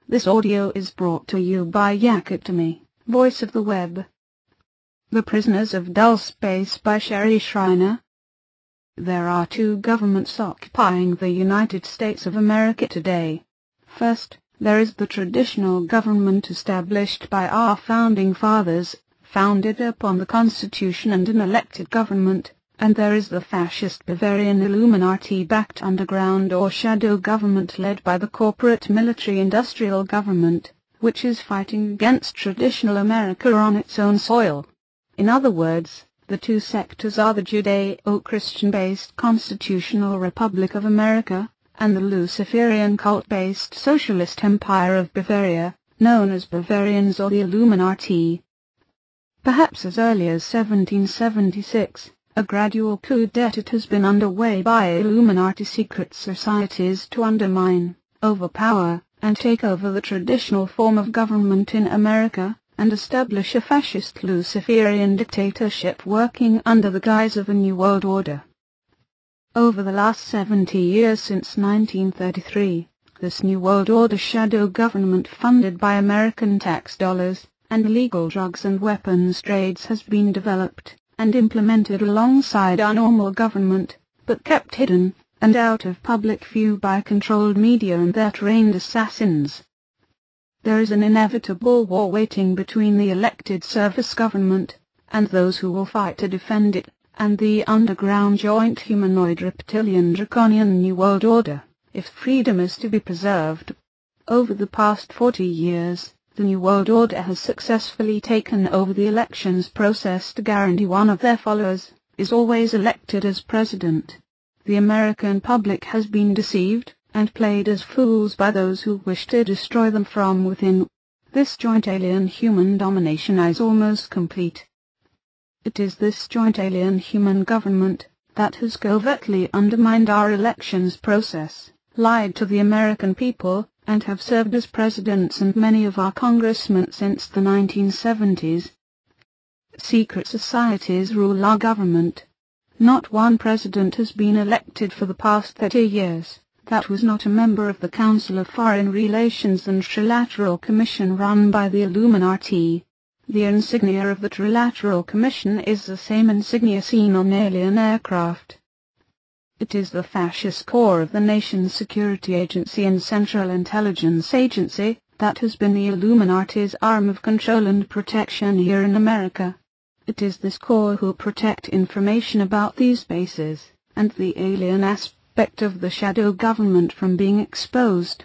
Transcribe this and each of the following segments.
This audio is brought to you by Yakutami, voice of the web. The Prisoners of Dulce Base by Sherry Schreiner. There are two governments occupying the United States of America today. First, there is the traditional government established by our founding fathers, founded upon the Constitution and an elected government, and there is the fascist Bavarian Illuminati-backed underground or shadow government led by the corporate military-industrial government, which is fighting against traditional America on its own soil. In other words, the two sectors are the Judeo-Christian-based Constitutional Republic of America, and the Luciferian cult-based Socialist Empire of Bavaria, known as Bavarians or the Illuminati. Perhaps as early as 1776, a gradual coup d'etat has been underway by Illuminati secret societies to undermine, overpower, and take over the traditional form of government in America, and establish a fascist Luciferian dictatorship working under the guise of a New World Order. Over the last 70 years since 1933, this New World Order shadow government funded by American tax dollars and illegal drugs and weapons trades has been developed and implemented alongside our normal government, but kept hidden and out of public view by controlled media and their trained assassins. There is an inevitable war waiting between the elected service government and those who will fight to defend it, and the underground joint humanoid reptilian draconian New World Order, if freedom is to be preserved. Over the past 40 years, the New World Order has successfully taken over the elections process to guarantee one of their followers is always elected as president. The American public has been deceived and played as fools by those who wish to destroy them from within. This joint alien-human domination is almost complete. It is this joint alien-human government that has covertly undermined our elections process, lied to the American people, and have served as presidents and many of our congressmen since the 1970s. Secret societies rule our government. Not one president has been elected for the past 30 years that was not a member of the Council of Foreign Relations and Trilateral Commission run by the Illuminati. The insignia of the Trilateral Commission is the same insignia seen on alien aircraft. It is the fascist core of the nation's security agency and Central Intelligence Agency that has been the Illuminati's arm of control and protection here in America. It is this core who protect information about these bases, and the alien aspect of the shadow government from being exposed.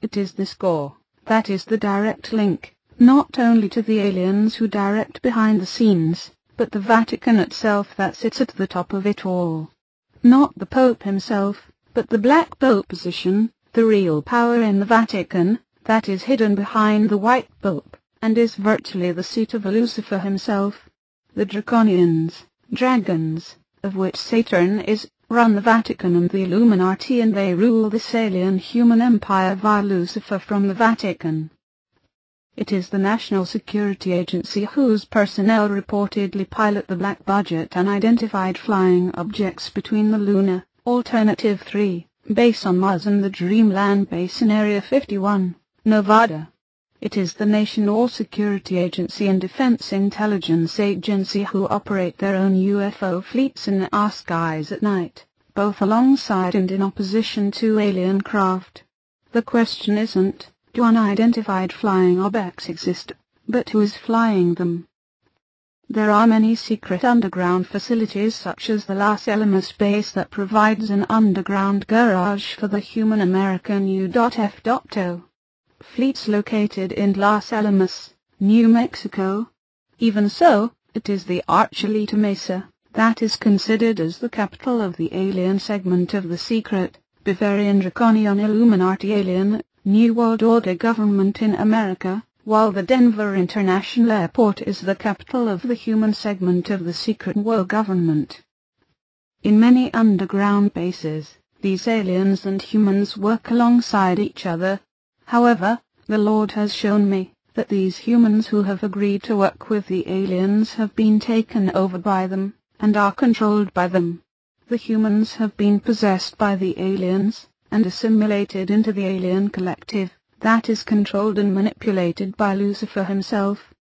It is this core that is the direct link, not only to the aliens who direct behind the scenes, but the Vatican itself that sits at the top of it all. Not the Pope himself, but the Black Pope position, the real power in the Vatican, that is hidden behind the White Pope, and is virtually the seat of Lucifer himself. The Draconians, dragons, of which Saturn is, run the Vatican and the Illuminati, and they rule this alien human empire via Lucifer from the Vatican. It is the National Security Agency whose personnel reportedly pilot the black budget unidentified flying objects between the Luna, Alternative 3, base on Mars and the Dreamland base in Area 51, Nevada. It is the National Security Agency and Defense Intelligence Agency who operate their own UFO fleets in our skies at night, both alongside and in opposition to alien craft. The question isn't, do unidentified flying objects exist, but who is flying them? There are many secret underground facilities such as the Los Alamos base that provides an underground garage for the human American U.F.O. fleets located in Los Alamos, New Mexico. Even so, it is the Archuleta Mesa that is considered as the capital of the alien segment of the secret Bavarian Draconian Illuminati alien New World Order government in America, while the Denver International Airport is the capital of the human segment of the secret world government. In many underground bases, these aliens and humans work alongside each other. However, the Lord has shown me that these humans who have agreed to work with the aliens have been taken over by them, and are controlled by them. The humans have been possessed by the aliens, and assimilated into the alien collective, that is controlled and manipulated by Lucifer himself.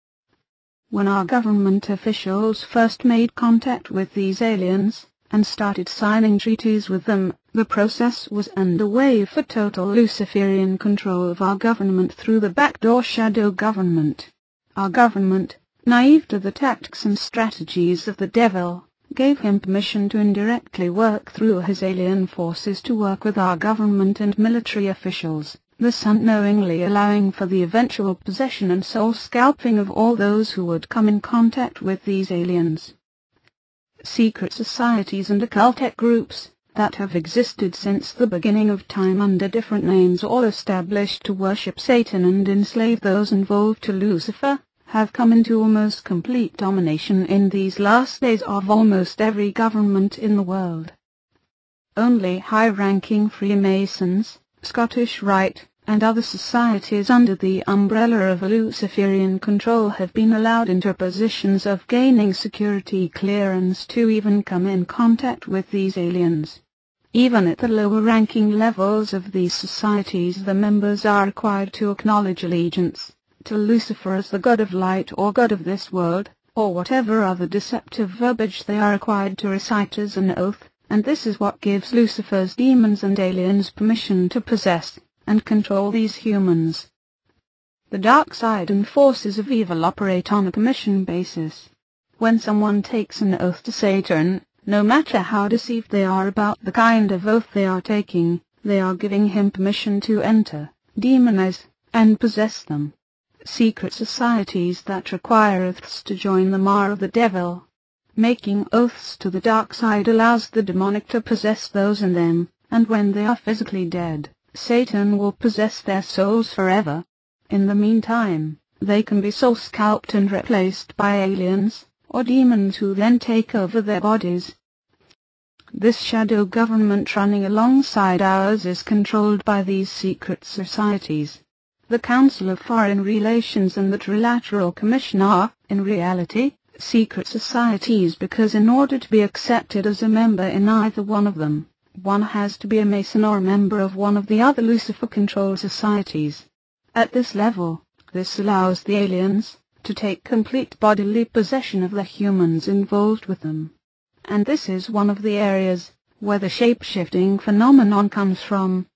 When our government officials first made contact with these aliens, and started signing treaties with them, the process was underway for total Luciferian control of our government through the backdoor shadow government. Our government, naive to the tactics and strategies of the devil, gave him permission to indirectly work through his alien forces to work with our government and military officials, thus unknowingly allowing for the eventual possession and soul scalping of all those who would come in contact with these aliens. Secret societies and occultic groups that have existed since the beginning of time under different names, all established to worship Satan and enslave those involved to Lucifer, have come into almost complete domination in these last days of almost every government in the world. Only high-ranking Freemasons, Scottish Rite, and other societies under the umbrella of Luciferian control have been allowed into positions of gaining security clearance to even come in contact with these aliens. Even at the lower-ranking levels of these societies, the members are required to acknowledge allegiance to Lucifer as the god of light or god of this world, or whatever other deceptive verbiage they are required to recite as an oath, and this is what gives Lucifer's demons and aliens permission to possess and control these humans. The dark side and forces of evil operate on a commission basis. When someone takes an oath to Satan, no matter how deceived they are about the kind of oath they are taking, they are giving him permission to enter, demonize, and possess them. Secret societies that require oaths to join them are of the devil. Making oaths to the dark side allows the demonic to possess those in them, and when they are physically dead, Satan will possess their souls forever. In the meantime, they can be soul scalped and replaced by aliens, or demons who then take over their bodies. This shadow government running alongside ours is controlled by these secret societies. The Council of Foreign Relations and the Trilateral Commission are, in reality, secret societies because in order to be accepted as a member in either one of them, one has to be a Mason or a member of one of the other Lucifer-controlled societies. At this level, this allows the aliens to take complete bodily possession of the humans involved with them. And this is one of the areas where the shape-shifting phenomenon comes from.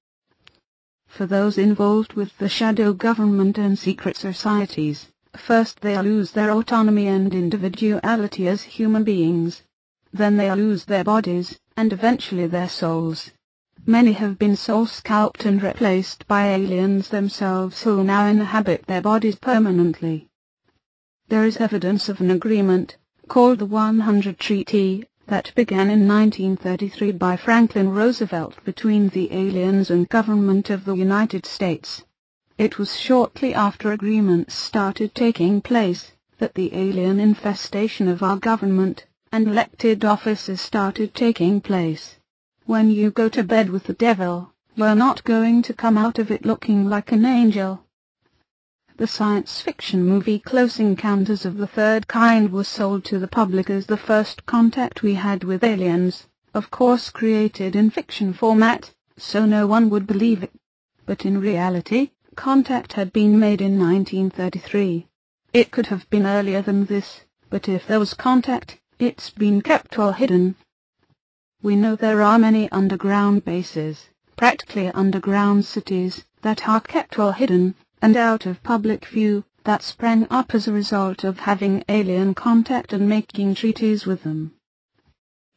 For those involved with the shadow government and secret societies, first they lose their autonomy and individuality as human beings. Then they lose their bodies, and eventually their souls. Many have been soul scalped and replaced by aliens themselves who now inhabit their bodies permanently. There is evidence of an agreement, called the 100 Treaty, that began in 1933 by Franklin Roosevelt between the aliens and government of the United States. It was shortly after agreements started taking place that the alien infestation of our government and elected officers started taking place. When you go to bed with the devil, you're not going to come out of it looking like an angel. The science fiction movie Close Encounters of the Third Kind was sold to the public as the first contact we had with aliens, of course created in fiction format, so no one would believe it. But in reality, contact had been made in 1933. It could have been earlier than this, but if there was contact, it's been kept well hidden. We know there are many underground bases, practically underground cities, that are kept well hidden and out of public view, that sprang up as a result of having alien contact and making treaties with them.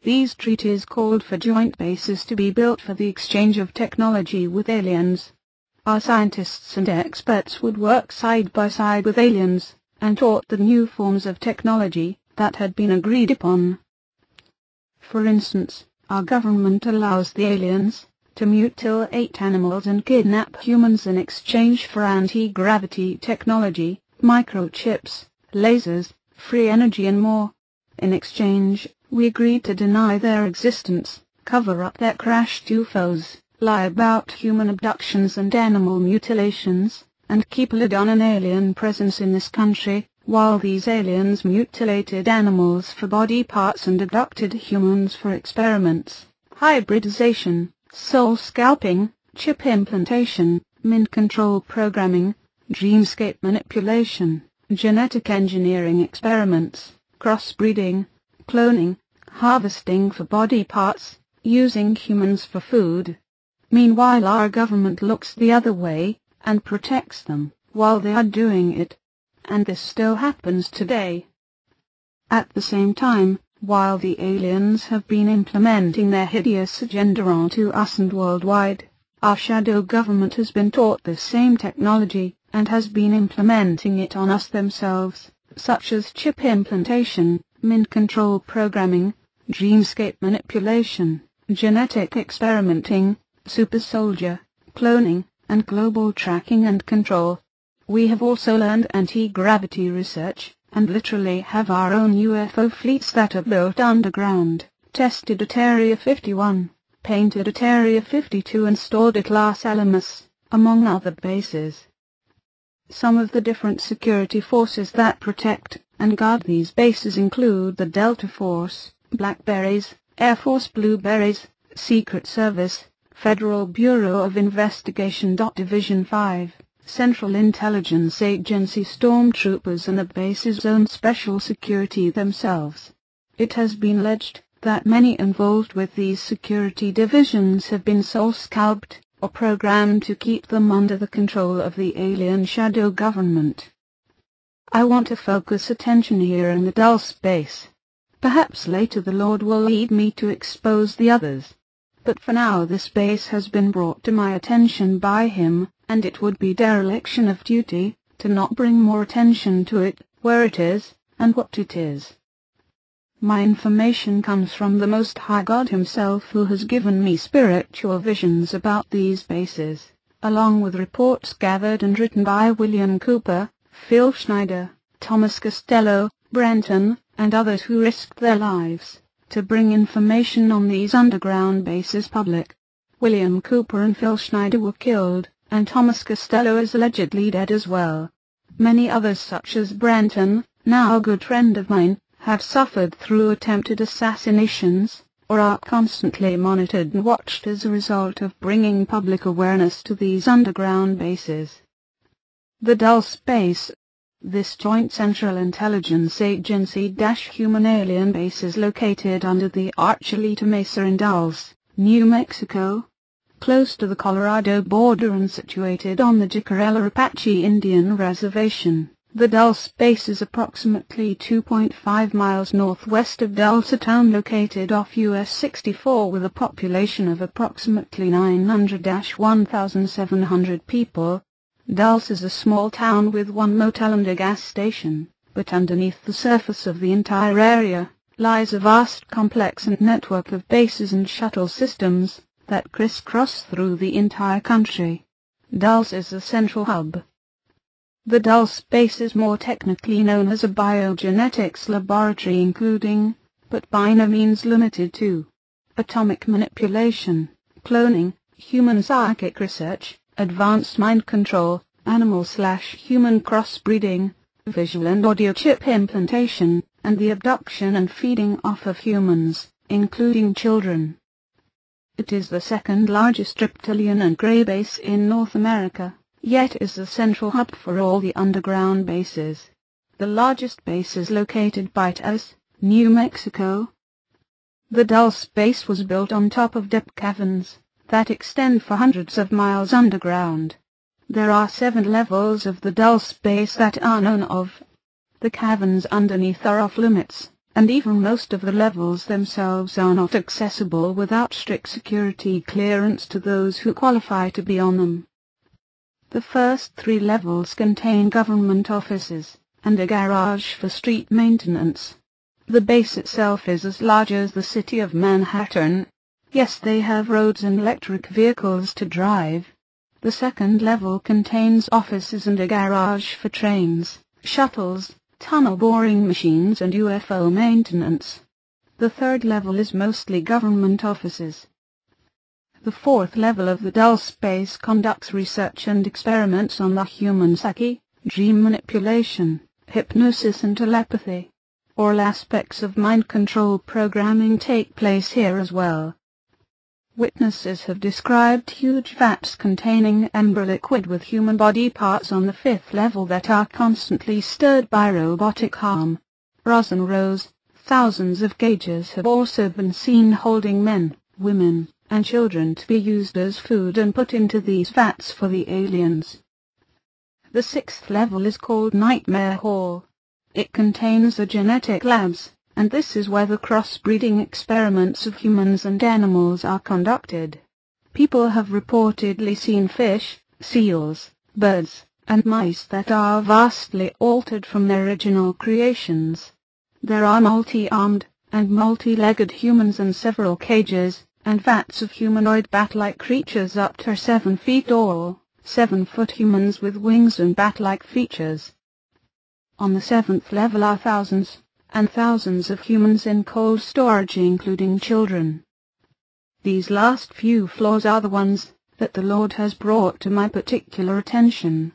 These treaties called for joint bases to be built for the exchange of technology with aliens. Our scientists and experts would work side by side with aliens, and taught the new forms of technology that had been agreed upon. For instance, our government allows the aliens to mutilate animals and kidnap humans in exchange for anti-gravity technology, microchips, lasers, free energy and more. In exchange, we agreed to deny their existence, cover up their crashed UFOs, lie about human abductions and animal mutilations, and keep a lid on an alien presence in this country, while these aliens mutilated animals for body parts and abducted humans for experiments. Hybridization, soul scalping, chip implantation, mind control programming, dreamscape manipulation, genetic engineering experiments, crossbreeding, cloning, harvesting for body parts, using humans for food. Meanwhile, our government looks the other way and protects them while they are doing it. And this still happens today. At the same time, while the aliens have been implementing their hideous agenda onto us and worldwide, our shadow government has been taught this same technology and has been implementing it on us themselves, such as chip implantation, mind control programming, dreamscape manipulation, genetic experimenting, super soldier, cloning, and global tracking and control. We have also learned anti-gravity research, and literally have our own UFO fleets that are built underground, tested at Area 51, painted at Area 52 and stored at Las Alamos, among other bases. Some of the different security forces that protect and guard these bases include the Delta Force, Blackberries, Air Force Blueberries, Secret Service, Federal Bureau of Investigation. Division 5, Central Intelligence Agency stormtroopers and the base's own special security themselves. It has been alleged that many involved with these security divisions have been soul-scalped or programmed to keep them under the control of the alien shadow government. I want to focus attention here in the Dulce Base. Perhaps later the Lord will lead me to expose the others. But for now this base has been brought to my attention by him, and it would be dereliction of duty to not bring more attention to it, where it is, and what it is. My information comes from the Most High God himself, who has given me spiritual visions about these bases, along with reports gathered and written by William Cooper, Phil Schneider, Thomas Costello, Brenton, and others who risked their lives to bring information on these underground bases public. William Cooper and Phil Schneider were killed, and Thomas Costello is allegedly dead as well. Many others, such as Brenton, now a good friend of mine, have suffered through attempted assassinations, or are constantly monitored and watched as a result of bringing public awareness to these underground bases. The Dulce Base. This joint Central Intelligence Agency-human alien base is located under the Archuleta Mesa in Dulce, New Mexico, close to the Colorado border and situated on the Jicarilla Apache Indian Reservation. The Dulce Base is approximately 2.5 miles northwest of Dulce town, located off US 64 with a population of approximately 900-1,700 people. Dulce is a small town with one motel and a gas station, but underneath the surface of the entire area lies a vast complex and network of bases and shuttle systems that crisscross through the entire country. Dulce is the central hub. The Dulce Base is more technically known as a biogenetics laboratory, including, but by no means limited to, atomic manipulation, cloning, human psychic research, advanced mind control, animal/human crossbreeding, visual and audio chip implantation, and the abduction and feeding off of humans, including children. It is the second largest reptilian and grey base in North America, yet is the central hub for all the underground bases. The largest base is located by Taos, New Mexico. The Dulce Base was built on top of deep caverns that extend for hundreds of miles underground. There are 7 levels of the Dulce Base that are known of. The caverns underneath are off limits, and even most of the levels themselves are not accessible without strict security clearance to those who qualify to be on them. The first 3 levels contain government offices and a garage for street maintenance. The base itself is as large as the city of Manhattan. Yes, they have roads and electric vehicles to drive. The second level contains offices and a garage for trains, shuttles, tunnel boring machines and UFO maintenance. The third level is mostly government offices. The fourth level of the Dulce Base conducts research and experiments on the human psyche, dream manipulation, hypnosis and telepathy. All aspects of mind control programming take place here as well. Witnesses have described huge vats containing amber liquid with human body parts on the 5th level that are constantly stirred by robotic arm. Rosin Rose, thousands of gauges have also been seen holding men, women, and children to be used as food and put into these vats for the aliens. The 6th level is called Nightmare Hall. It contains the genetic labs, and this is where the crossbreeding experiments of humans and animals are conducted. People have reportedly seen fish, seals, birds, and mice that are vastly altered from their original creations. There are multi-armed and multi-legged humans in several cages, and vats of humanoid bat-like creatures up to 7 feet tall, 7-foot humans with wings and bat-like features. On the 7th level are thousands and thousands of humans in cold storage, including children. These last few floors are the ones that the Lord has brought to my particular attention.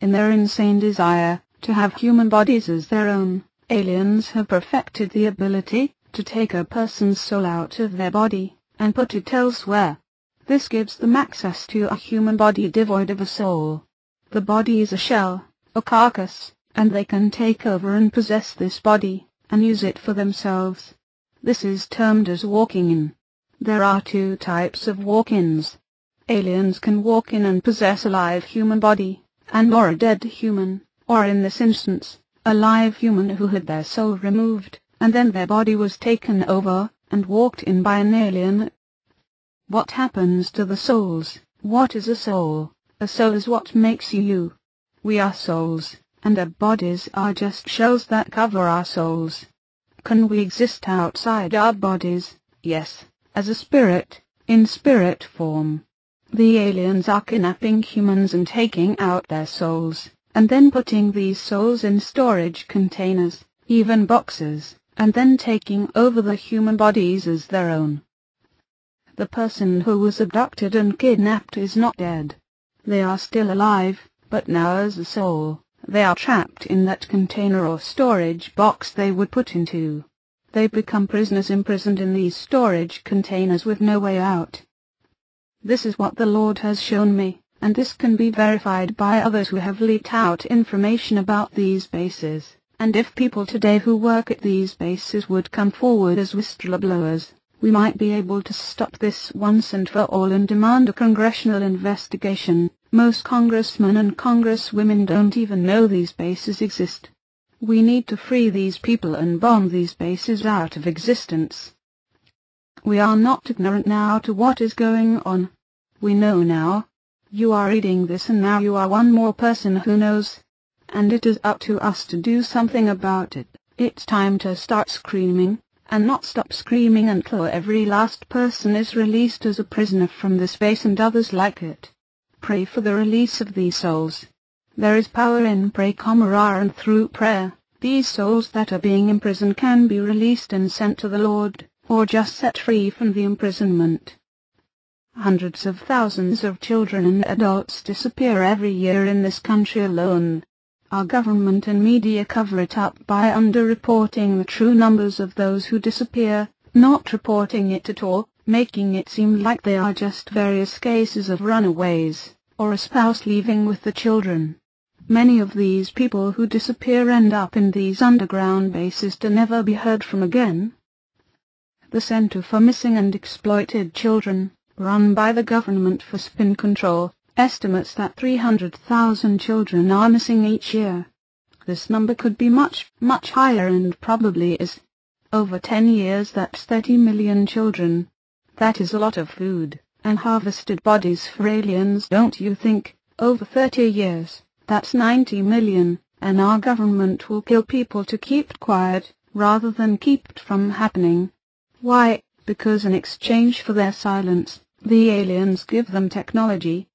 In their insane desire to have human bodies as their own, aliens have perfected the ability to take a person's soul out of their body and put it elsewhere. This gives them access to a human body devoid of a soul. The body is a shell, a carcass, and they can take over and possess this body, and use it for themselves. This is termed as walking in. There are 2 types of walk-ins. Aliens can walk in and possess a live human body, and/or a dead human, or in this instance, a live human who had their soul removed, and then their body was taken over, and walked in by an alien. What happens to the souls? What is a soul? A soul is what makes you you. We are souls, and our bodies are just shells that cover our souls. Can we exist outside our bodies? Yes, as a spirit, in spirit form. The aliens are kidnapping humans and taking out their souls, and then putting these souls in storage containers, even boxes, and then taking over the human bodies as their own. The person who was abducted and kidnapped is not dead. They are still alive, but now as a soul. They are trapped in that container or storage box they were put into. They become prisoners imprisoned in these storage containers with no way out. This is what the Lord has shown me, and this can be verified by others who have leaked out information about these bases. And if people today who work at these bases would come forward as whistleblowers, we might be able to stop this once and for all and demand a congressional investigation. Most congressmen and congresswomen don't even know these bases exist. We need to free these people and bomb these bases out of existence. We are not ignorant now to what is going on. We know now. You are reading this and now you are one more person who knows. And it is up to us to do something about it. It's time to start screaming, and not stop screaming until every last person is released as a prisoner from this base and others like it. Pray for the release of these souls. There is power in prayer, and through prayer, these souls that are being imprisoned can be released and sent to the Lord, or just set free from the imprisonment. Hundreds of thousands of children and adults disappear every year in this country alone. Our government and media cover it up by underreporting the true numbers of those who disappear, not reporting it at all, making it seem like they are just various cases of runaways, or a spouse leaving with the children. Many of these people who disappear end up in these underground bases to never be heard from again. The Center for Missing and Exploited Children, run by the government for spin control, estimates that 300,000 children are missing each year. This number could be much, much higher and probably is. Over 10 years that's 30 million children. That is a lot of food, and harvested bodies for aliens, don't you think? Over 30 years, that's 90 million, and our government will kill people to keep it quiet, rather than keep it from happening. Why? Because in exchange for their silence, the aliens give them technology.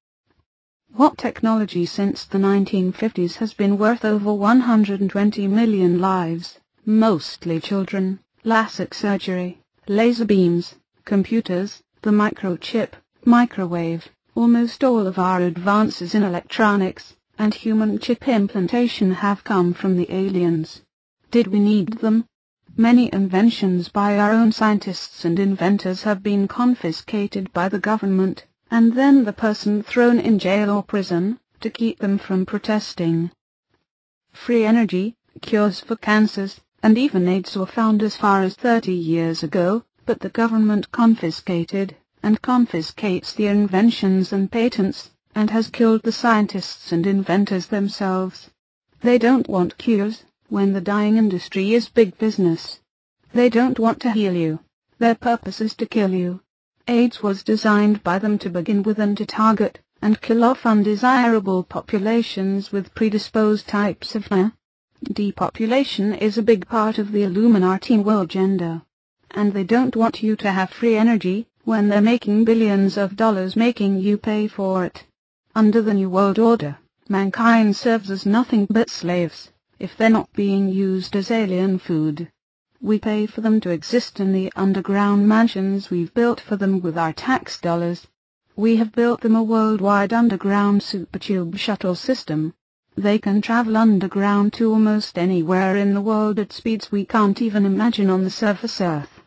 What technology since the 1950s has been worth over 120 million lives, mostly children, LASIK surgery, laser beams, computers, the microchip, microwave, almost all of our advances in electronics, and human chip implantation have come from the aliens. Did we need them? Many inventions by our own scientists and inventors have been confiscated by the government, and then the person thrown in jail or prison, to keep them from protesting. Free energy, cures for cancers, and even AIDS were found as far as 30 years ago, but the government confiscated, and confiscates the inventions and patents, and has killed the scientists and inventors themselves. They don't want cures, when the dying industry is big business. They don't want to heal you. Their purpose is to kill you. AIDS was designed by them to begin with and to target and kill off undesirable populations with predisposed types of depopulation is a big part of the Illuminati world agenda. And they don't want you to have free energy, when they're making billions of dollars making you pay for it. Under the New World Order, mankind serves as nothing but slaves, if they're not being used as alien food. We pay for them to exist in the underground mansions we've built for them with our tax dollars. We have built them a worldwide underground supertube shuttle system. They can travel underground to almost anywhere in the world at speeds we can't even imagine on the surface Earth.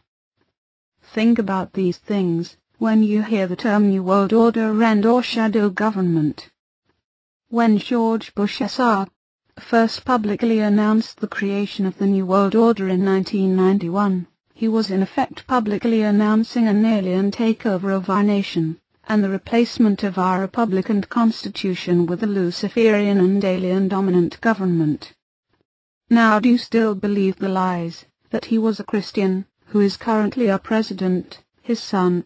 Think about these things when you hear the term New World Order and/or shadow government. When George Bush Sr. first publicly announced the creation of the New World Order in 1991, he was in effect publicly announcing an alien takeover of our nation, and the replacement of our republic and constitution with a Luciferian and alien dominant government. Now do you still believe the lies, that he was a Christian, who is currently our president, his son?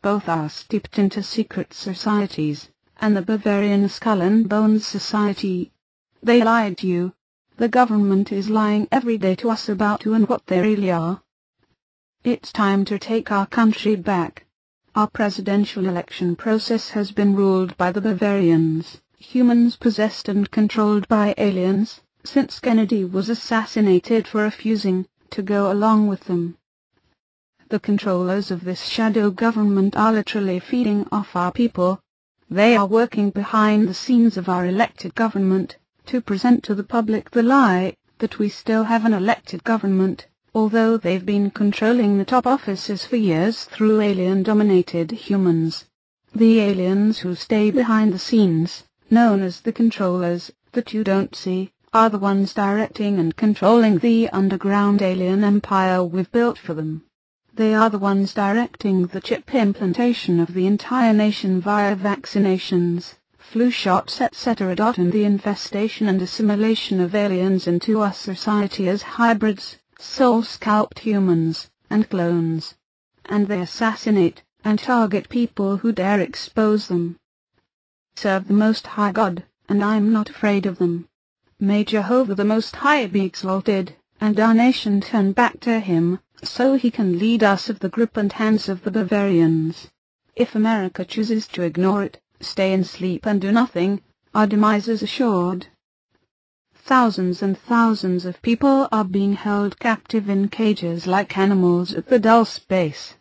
Both are steeped into secret societies, and the Bavarian Skull and Bones Society. They lied to you. The government is lying every day to us about who and what they really are. It's time to take our country back. Our presidential election process has been ruled by the Bavarians, humans possessed and controlled by aliens, since Kennedy was assassinated for refusing to go along with them. The controllers of this shadow government are literally feeding off our people. They are working behind the scenes of our elected government, to present to the public the lie that we still have an elected government, although they've been controlling the top offices for years through alien-dominated humans. The aliens who stay behind the scenes, known as the controllers, that you don't see, are the ones directing and controlling the underground alien empire we've built for them. They are the ones directing the chip implantation of the entire nation via vaccinations, flu shots, etc. and the infestation and assimilation of aliens into our society as hybrids, soul-scalped humans, and clones. And they assassinate and target people who dare expose them. Serve the Most High God, and I'm not afraid of them. May Jehovah the Most High be exalted, and our nation turn back to Him, so He can lead us of the grip and hands of the Bavarians. If America chooses to ignore it, stay and sleep and do nothing, our demise is assured. Thousands and thousands of people are being held captive in cages like animals at the Dulce Base.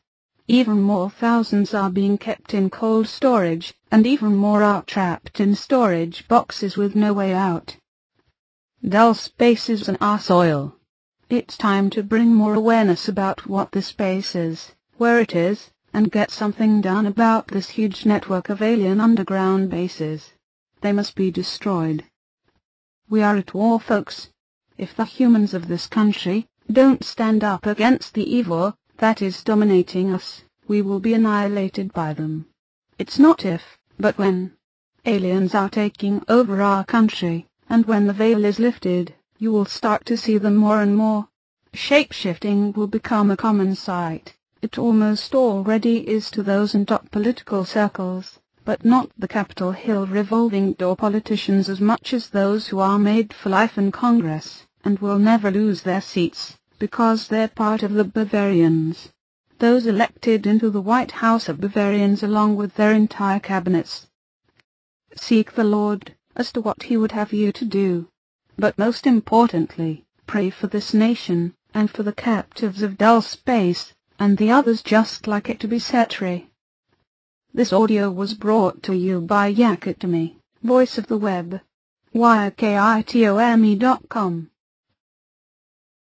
Even more thousands are being kept in cold storage, and even more are trapped in storage boxes with no way out. Dulce Base is on our soil. It's time to bring more awareness about what this base is, where it is, and get something done about this huge network of alien underground bases. They must be destroyed. We are at war, folks. If the humans of this country don't stand up against the evil that is dominating us, we will be annihilated by them. It's not if, but when. Aliens are taking over our country, and when the veil is lifted, you will start to see them more and more. Shape-shifting will become a common sight. It almost already is to those in top political circles, but not the Capitol Hill revolving door politicians as much as those who are made for life in Congress, and will never lose their seats, because they're part of the Bavarians. Those elected into the White House are Bavarians along with their entire cabinets. Seek the Lord as to what He would have you to do. But most importantly, pray for this nation, and for the captives of Dulce Base, and the others just like it to be set free. This audio was brought to you by Yakitome, voice of the web, YKITOME.com.